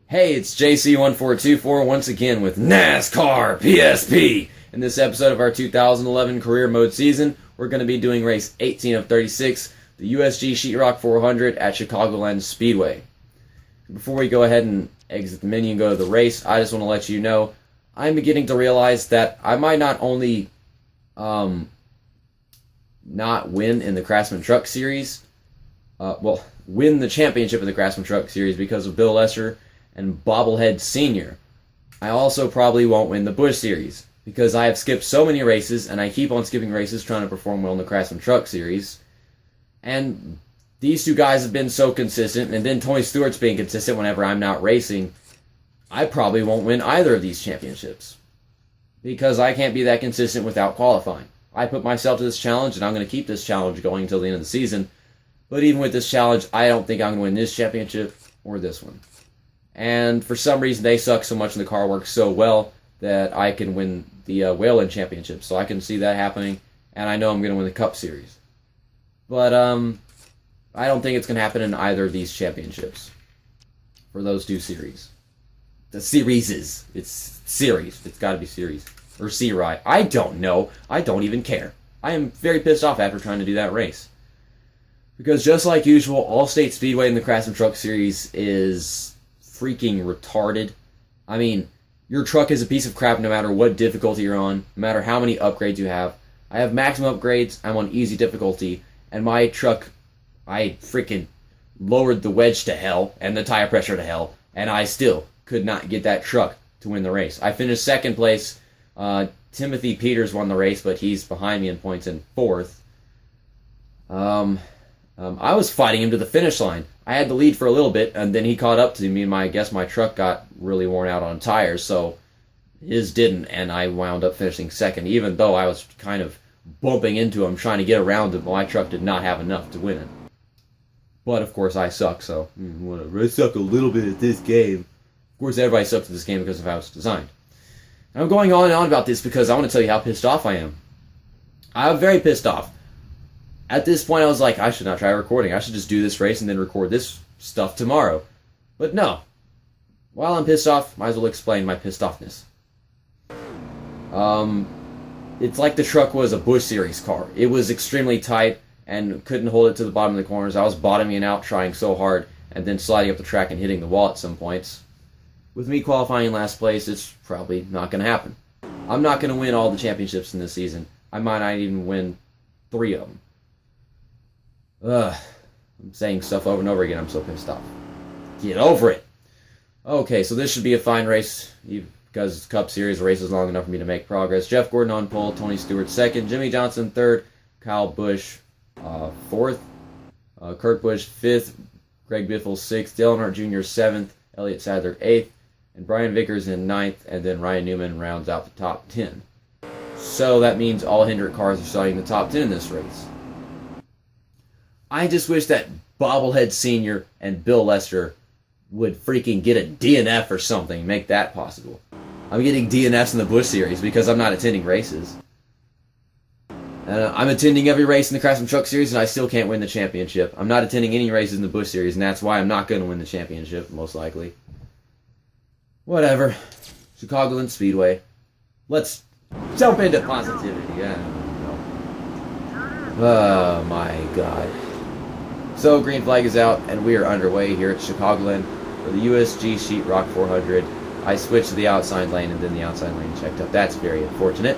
Hey, it's JC1424 once again with NASCAR PSP. In this episode of our 2011 Career Mode season, we're going to be doing race 18 of 36, the USG Sheetrock 400 at Chicagoland Speedway. Before we go ahead and exit the menu and go to the race, I just want to let you know, I'm beginning to realize that I might not only not win in the Craftsman Truck Series, win the championship in the Craftsman Truck Series because of Bill Lesser and Bobblehead Sr. I also probably won't win the Busch Series, because I have skipped so many races, and I keep on skipping races trying to perform well in the Craftsman Truck Series. And these two guys have been so consistent, and then Tony Stewart's being consistent whenever I'm not racing. I probably won't win either of these championships, because I can't be that consistent without qualifying. I put myself to this challenge, and I'm going to keep this challenge going until the end of the season. But even with this challenge, I don't think I'm going to win this championship or this one. And for some reason, they suck so much and the car works so well that I can win the Whalen Championship. So I can see that happening, and I know I'm going to win the Cup Series. But I don't think it's going to happen in either of these championships for those two series. The series. It's series. It's got to be series. Or C-Rye. I don't know. I don't even care. I am very pissed off after trying to do that race. Because just like usual, All-State Speedway in the Craftsman Truck Series is freaking retarded. I mean, your truck is a piece of crap no matter what difficulty you're on, no matter how many upgrades you have. I have maximum upgrades, I'm on easy difficulty, and my truck, I freaking lowered the wedge to hell and the tire pressure to hell, and I still could not get that truck to win the race. I finished second place. Timothy Peters won the race, but he's behind me in points in fourth. I was fighting him to the finish line. I had the lead for a little bit, and then he caught up to me, and I guess my truck got really worn out on tires, so his didn't, and I wound up finishing second, even though I was kind of bumping into him, trying to get around him. My truck did not have enough to win it. But, of course, I suck, so whatever. I suck a little bit at this game. Of course, everybody sucks at this game because of how it's designed. And I'm going on and on about this because I want to tell you how pissed off I am. I'm very pissed off. At this point, I was like, I should not try recording. I should just do this race and then record this stuff tomorrow. But no. While I'm pissed off, might as well explain my pissed offness. It's like the truck was a Busch Series car. It was extremely tight and couldn't hold it to the bottom of the corners. I was bottoming out, trying so hard, and then sliding up the track and hitting the wall at some points. With me qualifying in last place, it's probably not going to happen. I'm not going to win all the championships in this season. I might not even win 3 of them. I'm saying stuff over and over again. I'm so pissed off. Get over it. Okay, so this should be a fine race because it's Cup Series. The race is long enough for me to make progress. Jeff Gordon on pole, Tony Stewart second, Jimmy Johnson third, Kyle Busch fourth, Kurt Busch fifth, Greg Biffle sixth, Dale Earnhardt Jr. seventh, Elliott Sadler eighth, and Brian Vickers in ninth, and then Ryan Newman rounds out the top 10. So that means all Hendrick cars are starting in the top 10 in this race. I just wish that Bobblehead Sr. and Bill Lester would freaking get a DNF or something, make that possible. I'm getting DNFs in the Busch Series because I'm not attending races. I'm attending every race in the Craftsman Truck Series and I still can't win the championship. I'm not attending any races in the Busch Series and that's why I'm not going to win the championship, most likely. Whatever. Chicagoland Speedway. Let's jump into positivity. Yeah. Oh my god. So, green flag is out, and we are underway here at Chicagoland for the USG Sheetrock 400. I switched to the outside lane, and then the outside lane checked up. That's very unfortunate.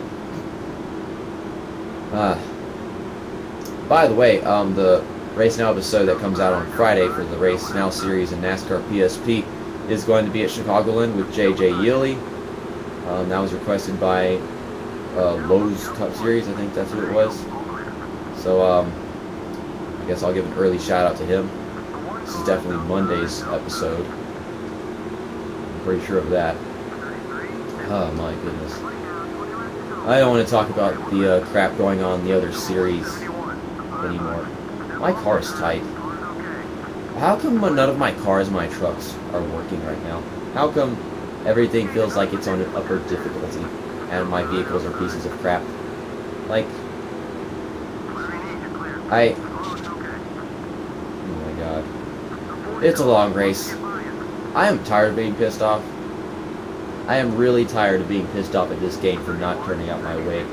By the way, the Race Now episode that comes out on Friday for the Race Now series and NASCAR PSP is going to be at Chicagoland with J.J. Yealy. That was requested by Lowe's Cup Series, I think that's what it was. So, I guess I'll give an early shout out to him. This is definitely Monday's episode. I'm pretty sure of that. Oh my goodness. I don't want to talk about the crap going on in the other series anymore. My car's tight. How come none of my cars and my trucks are working right now? How come everything feels like it's on an upper difficulty and my vehicles are pieces of crap? Like, oh my god. It's a long race. I am tired of being pissed off. I am really tired of being pissed off at this game for not turning out my way.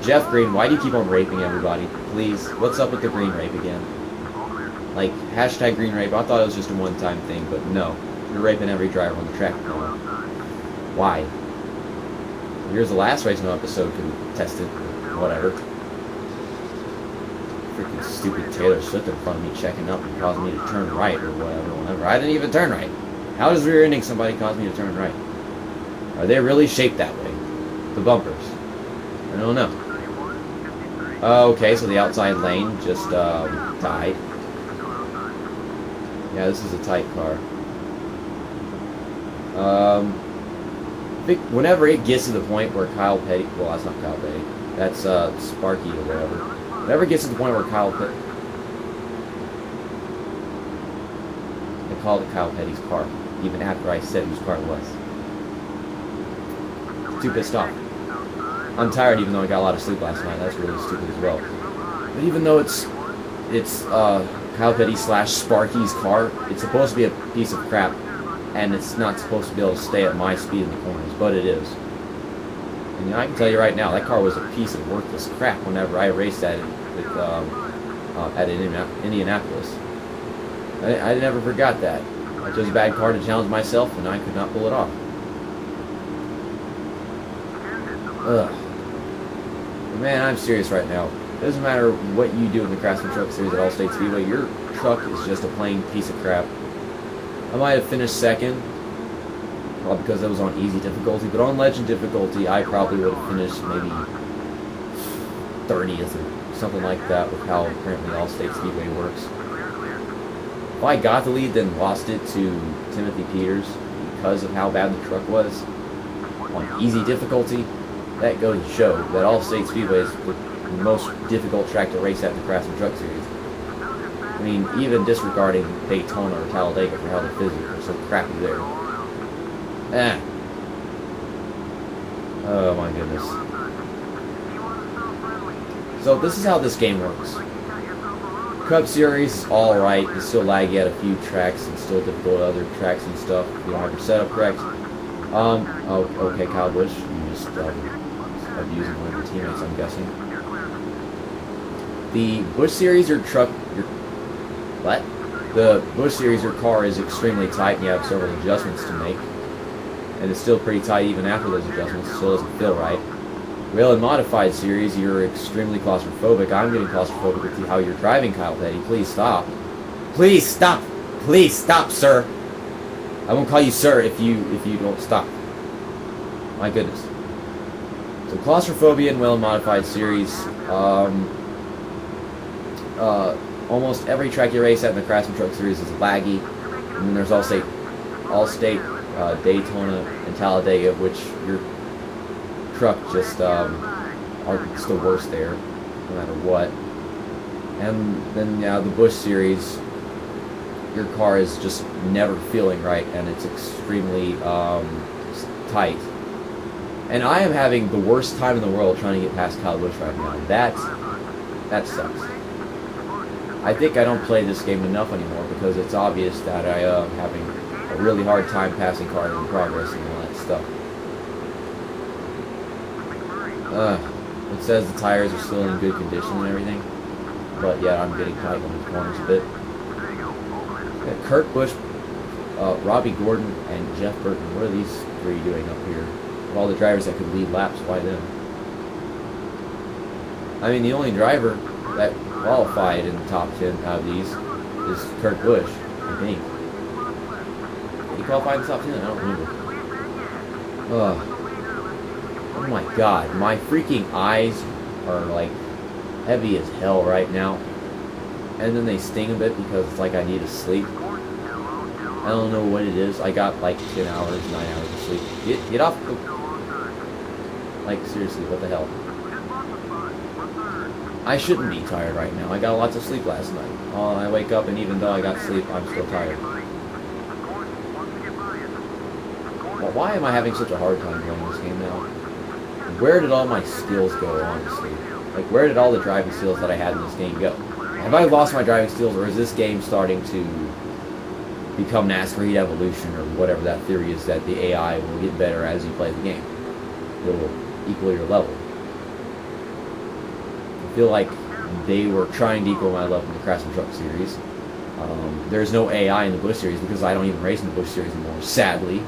Jeff Green, why do you keep on raping everybody? Please, what's up with the green rape again? Like, hashtag green rape, I thought it was just a one-time thing, but no. You're raping every driver on the track now. Why? Here's the last race no episode can test it, whatever. Freaking stupid Taylor Swift in front of me checking up and causing me to turn right or whatever. I didn't even turn right. How does rear-ending somebody cause me to turn right? Are they really shaped that way? The bumpers. I don't know. Okay, so the outside lane just died. Yeah, this is a tight car. I think whenever it gets to the point where Kyle Petty... Well, that's not Kyle Petty. That's Sparky or whatever. Whenever it gets to the point where Kyle Petty... I called it Kyle Petty's car, even after I said whose car it was. Too pissed off. I'm tired even though I got a lot of sleep last night. That's really stupid as well. But even though it's Kyle Petty / Sparky's car, it's supposed to be a piece of crap, and it's not supposed to be able to stay at my speed in the corners, but it is. And you know, I can tell you right now, that car was a piece of worthless crap whenever I raced at it with, at Indianapolis. I never forgot that. I chose a bad car to challenge myself, and I could not pull it off. Ugh. But man, I'm serious right now. It doesn't matter what you do in the Craftsman Truck Series at All-State Speedway, your truck is just a plain piece of crap. I might have finished second, probably because it was on easy difficulty, but on legend difficulty, I probably would have finished maybe 30th or something like that with how apparently All-State Speedway works. If I got the lead, then lost it to Timothy Peters because of how bad the truck was on easy difficulty, that goes to show that All-State Speedway is the most difficult track to race at in the Craftsman Truck Series. I mean, even disregarding Daytona or Talladega for how the physics are so crappy there. Oh my goodness. So this is how this game works. Cup Series is alright, it's still laggy at a few tracks and still difficult at other tracks and stuff if you don't have your setup correct. Oh, okay, Kyle Busch, you just abusing one of your teammates, I'm guessing. The Busch Series, The Busch Series, your car is extremely tight and you have several adjustments to make. And it's still pretty tight even after those adjustments, it still doesn't feel right. Well, in Modified Series, you're extremely claustrophobic. I'm getting claustrophobic with how you're driving, Kyle Petty. Please stop. Please stop! Please stop, sir! I won't call you sir if you don't stop. My goodness. So claustrophobia in well-modified series. Almost every track you race at in the Craftsman Truck Series is laggy. And then there's All-State, Daytona, and Talladega, which your truck just it's the worst there, no matter what. And then the Busch Series, your car is just never feeling right, and it's extremely tight. And I am having the worst time in the world trying to get past Kyle Busch right now. That sucks. I think I don't play this game enough anymore because it's obvious that I am having a really hard time passing cars in progress and all that stuff. It says the tires are still in good condition and everything, but yeah, I'm getting tight on the corners a bit. Yeah, Kurt Busch, Robbie Gordon, and Jeff Burton. What are these three doing up here? Of all the drivers that could lead laps, why them? I mean, the only driver that qualified in the top 10 out of these is Kurt Busch, I think. Did he qualify in the top 10? I don't remember. Oh my god, my freaking eyes are like heavy as hell right now. And then they sting a bit because it's like I need to sleep. I don't know what it is. I got like 10 hours, 9 hours of sleep. Get off the... Like, seriously, what the hell? I shouldn't be tired right now. I got lots of sleep last night. I wake up, and even though I got sleep, I'm still tired. Well, why am I having such a hard time playing this game now? Where did all my skills go, honestly? Like, where did all the driving skills that I had in this game go? Have I lost my driving skills, or is this game starting to become NASCAR Heat Evolution, or whatever that theory is, that the AI will get better as you play the game? It will equal your level. I feel like they were trying to equal my level in the Craftsman Truck series. There's no AI in the Busch series because I don't even race in the Busch series anymore, sadly.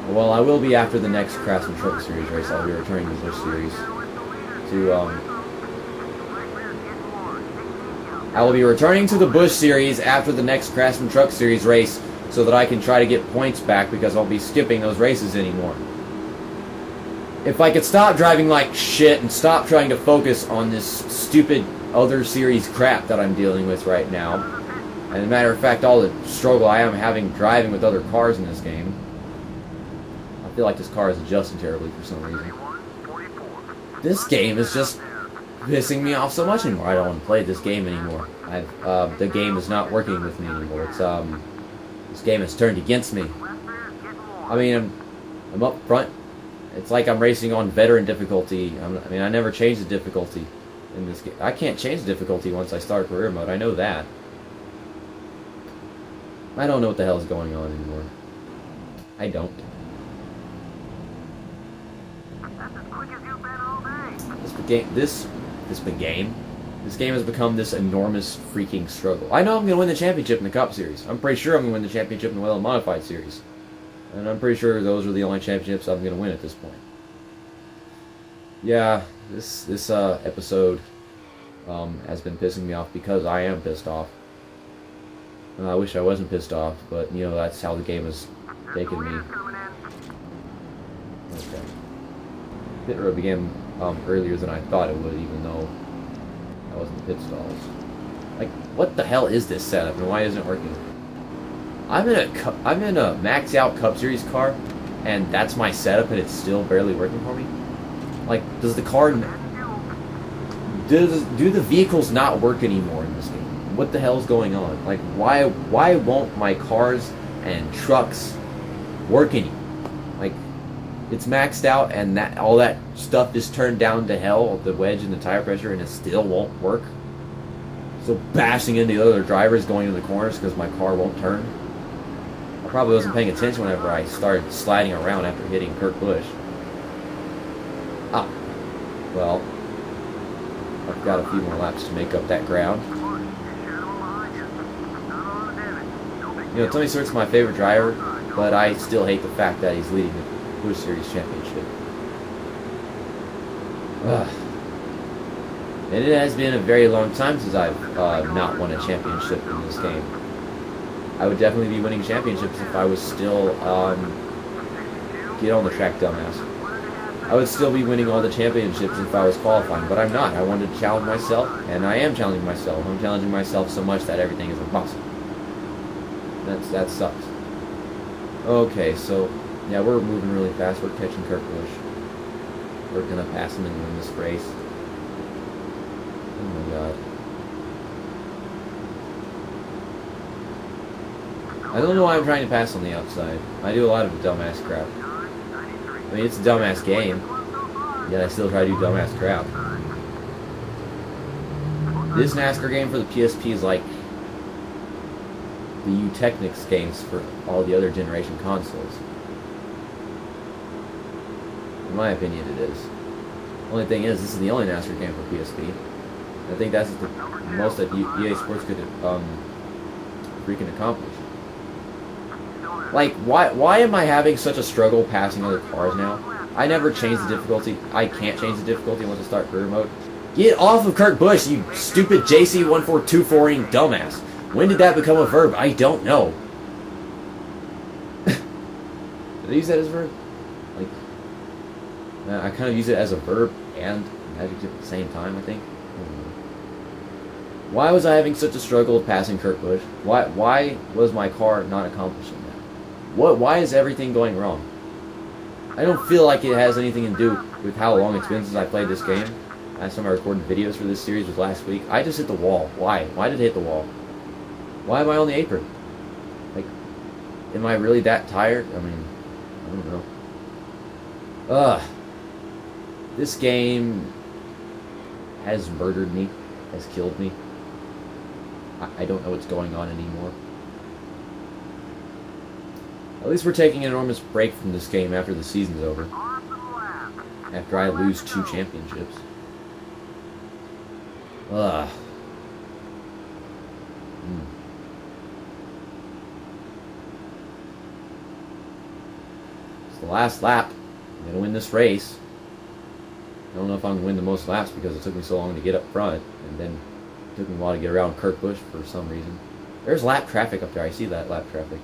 Well, I will be after the next Craftsman Truck series race. I'll be returning to the Busch series to, I will be returning to the Busch series after the next Craftsman Truck series race so that I can try to get points back because I'll be skipping those races anymore. If I could stop driving like shit and stop trying to focus on this stupid other series crap that I'm dealing with right now, and as a matter of fact, all the struggle I am having driving with other cars in this game, I feel like this car is adjusting terribly for some reason. This game is just pissing me off so much anymore. I don't want to play this game anymore. The game is not working with me anymore. It's this game has turned against me. I mean, I'm up front. It's like I'm racing on veteran difficulty. I never changed the difficulty in this game. I can't change the difficulty once I start career mode. I know that. I don't know what the hell is going on anymore. I don't. This game has become this enormous freaking struggle. I know I'm going to win the championship in the Cup Series. I'm pretty sure I'm going to win the championship in the Well Modified Series. And I'm pretty sure those are the only championships I'm going to win at this point. Yeah, this episode has been pissing me off because I am pissed off. I wish I wasn't pissed off, but, you know, that's how the game has taken me. Okay. Pit road began earlier than I thought it would, even though I wasn't in pit stalls. Like, what the hell is this setup, and why isn't it working? I'm in a maxed out Cup Series car, and that's my setup, and it's still barely working for me. Like, does the car, do the vehicles not work anymore in this game? What the hell's going on? Like, why won't my cars and trucks work anymore? Like, it's maxed out, and that all that stuff is turned down to hell, the wedge and the tire pressure, and it still won't work. So bashing into the other drivers going into the corners because my car won't turn. I probably wasn't paying attention whenever I started sliding around after hitting Kurt Busch. Ah, well, I've got a few more laps to make up that ground. You know, Tony Stewart's my favorite driver, but I still hate the fact that he's leading the Busch Series Championship. And it has been a very long time since I've not won a championship in this game. I would definitely be winning championships if I was still get on the track, dumbass. I would still be winning all the championships if I was qualifying, but I'm not. I wanted to challenge myself, and I am challenging myself. I'm challenging myself so much that everything is impossible. That sucks. Okay, so yeah, we're moving really fast. We're catching Kurt Busch. We're gonna pass him and win this race. Oh my god. I don't know why I'm trying to pass on the outside. I do a lot of dumbass crap. I mean, it's a dumbass game, yet I still try to do dumbass crap. This NASCAR game for the PSP is like the Technics games for all the other generation consoles. In my opinion, it is. The only thing is, this is the only NASCAR game for PSP. I think that's the most that EA Sports could freaking accomplish. Like, why am I having such a struggle passing other cars now? I never changed the difficulty. I can't change the difficulty once I start career mode. Get off of Kurt Busch, you stupid JC1424ing dumbass. When did that become a verb? I don't know. Did I use that as a verb? Like, I kind of use it as a verb and an adjective at the same time, I think. Why was I having such a struggle with passing Kurt Busch? Why was my car not accomplishing that? Why is everything going wrong? I don't feel like it has anything to do with how long it's been since I played this game. Last time I recorded videos for this series was last week. I just hit the wall. Why? Why did it hit the wall? Why am I on the apron? Like, am I really that tired? I mean, I don't know. This game has murdered me, has killed me. I don't know what's going on anymore. At least we're taking an enormous break from this game after the season's over. After I lose 2 championships. Ugh. It's the last lap. I'm gonna win this race. I don't know if I'm gonna win the most laps because it took me so long to get up front, and then it took me a while to get around Kurt Busch for some reason. There's lap traffic up there. I see that lap traffic.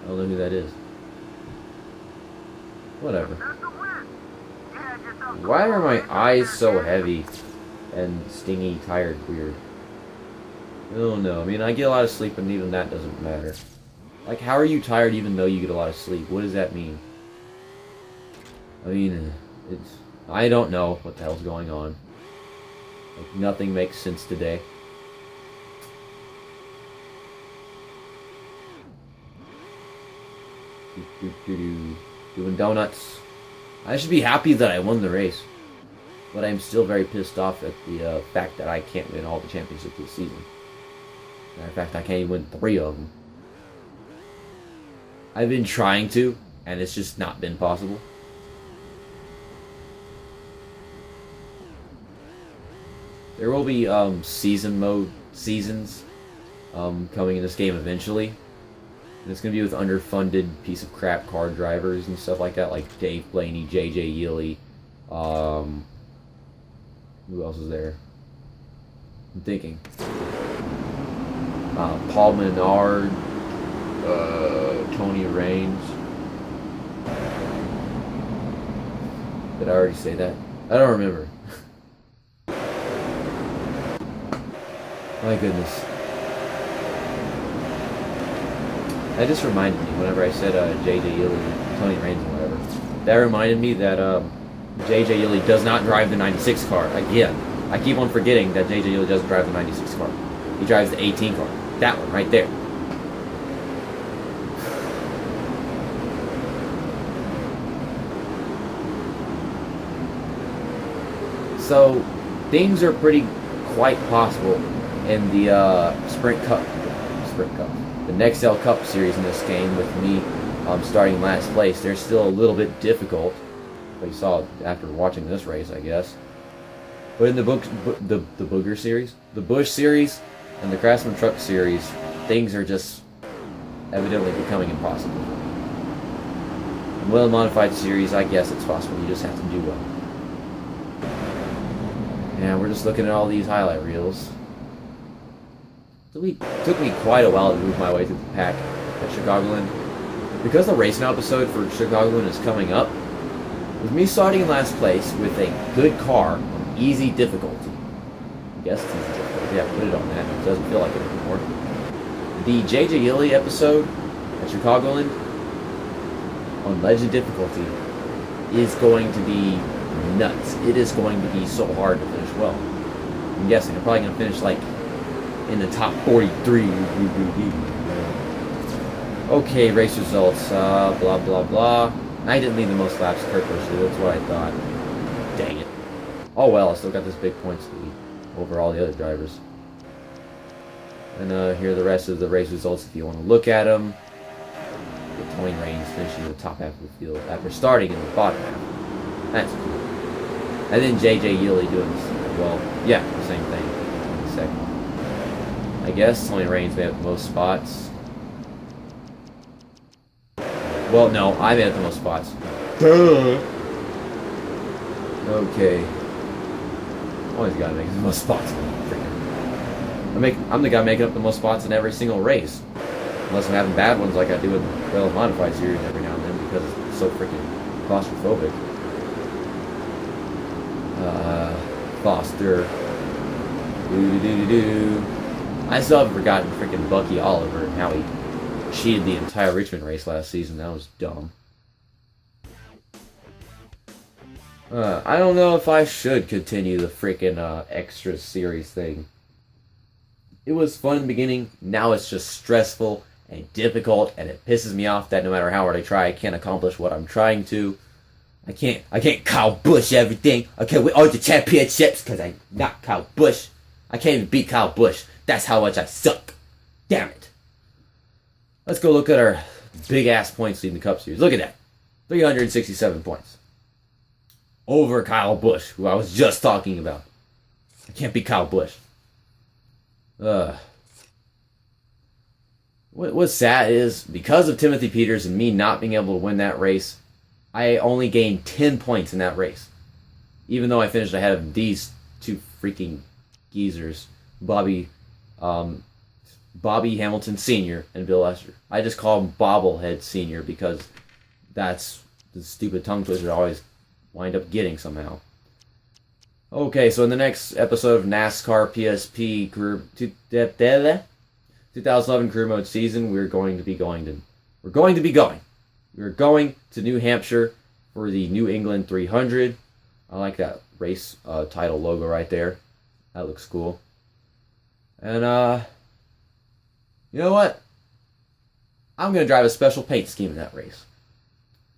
I don't know who that is. Whatever. Why are my eyes so heavy and stingy, tired, weird? I don't know. I mean, I get a lot of sleep, and even that doesn't matter. Like, how are you tired even though you get a lot of sleep? What does that mean? I mean, I don't know what the hell's going on. Like, nothing makes sense today. Doing donuts. I should be happy that I won the race. But I'm still very pissed off at the fact that I can't win all the championships this season. Matter of fact, I can't even win 3 of them. I've been trying to, and it's just not been possible. There will be seasons coming in this game eventually. And it's going to be with underfunded piece of crap car drivers and stuff like that, like Dave Blaney, JJ Yeley, who else is there? I'm thinking. Paul Menard, Tony Raines. Did I already say that? I don't remember. My goodness. That just reminded me, whenever I said J.J. Yeley, Tony Raines, or whatever, that reminded me that J.J. Yeley does not drive the 96 car. Again, I keep on forgetting that J.J. Yeley doesn't drive the 96 car. He drives the 18 car. That one, right there. So, things are quite possible in the Sprint Cup, the Nextel Cup series in this game with me starting last place. They're still a little bit difficult. But you saw after watching this race, I guess. But in the Booger series, the Busch series, and the Craftsman Truck series, things are just evidently becoming impossible. In well modified series, I guess it's possible. You just have to do well. And we're just looking at all these highlight reels. It took me quite a while to move my way through the pack at Chicagoland. Because the race now episode for Chicagoland is coming up, with me starting in last place with a good car on easy difficulty. I guess it's easy difficulty. Yeah, put it on that. It doesn't feel like it anymore. The J.J. Yeley episode at Chicagoland on legend difficulty is going to be nuts. It is going to be so hard to finish well. I'm guessing I'm probably going to finish like in the top 43. Okay, race results. Blah blah blah. I didn't lead the most laps. Kurt Busch did. That's what I thought. Dang it. Oh well, I still got this big points lead over all the other drivers. And here are the rest of the race results if you want to look at them. With Tony Raines finishing in the top half of the field after starting in the bottom half. That's cool. And then J.J. Yeley doing this. Well, yeah, the same thing. In a second. I guess Tony Raines may have the most spots. Well, no, I made it the most spots. Duh. Okay. Always gotta make the most spots. I'm the guy making up the most spots in every single race. Unless I'm having bad ones like I do in the Well Modified series every now and then because it's so freaking claustrophobic. Foster. Doo-doo-doo-doo-doo. I still haven't forgotten freaking Bucky Oliver and how he cheated the entire Richmond race last season. That was dumb. I don't know if I should continue the freaking extra series thing. It was fun in the beginning. Now it's just stressful and difficult, and it pisses me off that no matter how hard I try, I can't accomplish what I'm trying to. I can't Kyle Busch everything. I can't win all the championships because I'm not Kyle Busch. I can't even beat Kyle Busch. That's how much I suck. Damn it. Let's go look at our big ass points leading the Cup Series. Look at that. 367 points. Over Kyle Busch, who I was just talking about. I can't beat Kyle Busch. What's sad is, because of Timothy Peters and me not being able to win that race, I only gained 10 points in that race. Even though I finished ahead of these two freaking geezers, Bobby Hamilton Sr. and Bill Lester. I just call him Bobblehead Sr. because that's the stupid tongue twister I always wind up getting somehow. Okay, so in the next episode of NASCAR PSP 2011 Career Mode Season, we're going to New Hampshire for the New England 300. I like that race title logo right there. That looks cool. And you know what? I'm gonna drive a special paint scheme in that race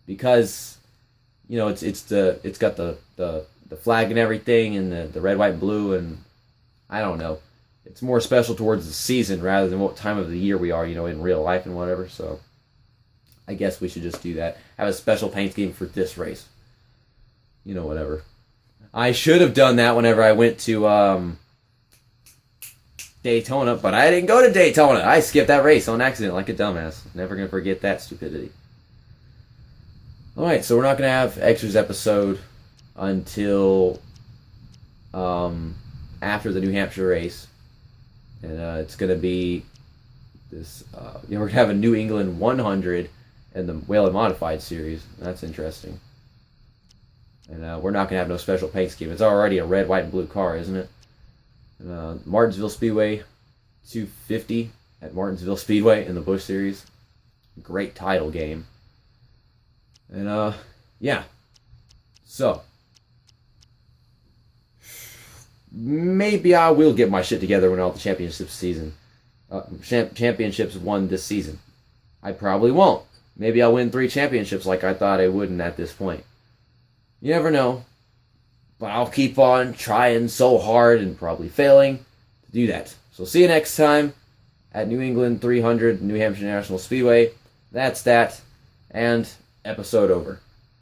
because it's got the flag and everything and the red, white, and blue, and I don't know. It's more special towards the season rather than what time of the year we are, in real life and whatever. So I guess we should just do that. Have a special paint scheme for this race. Whatever. I should have done that whenever I went to Daytona, but I didn't go to Daytona. I skipped that race on accident like a dumbass. Never going to forget that stupidity. Alright, so we're not going to have Extras episode until after the New Hampshire race. And it's going to be this, we're going to have a New England 100 and the Whaley Modified series. That's interesting. And we're not going to have no special paint scheme. It's already a red, white, and blue car, isn't it? And, Martinsville Speedway 250 at Martinsville Speedway in the Busch series. Great title game. And, yeah. So, maybe I will get my shit together when all the championships won this season. I probably won't. Maybe I'll win 3 championships like I thought I wouldn't at this point. You never know. But I'll keep on trying so hard and probably failing to do that. So see you next time at New England 300 New Hampshire National Speedway. That's that. And episode over.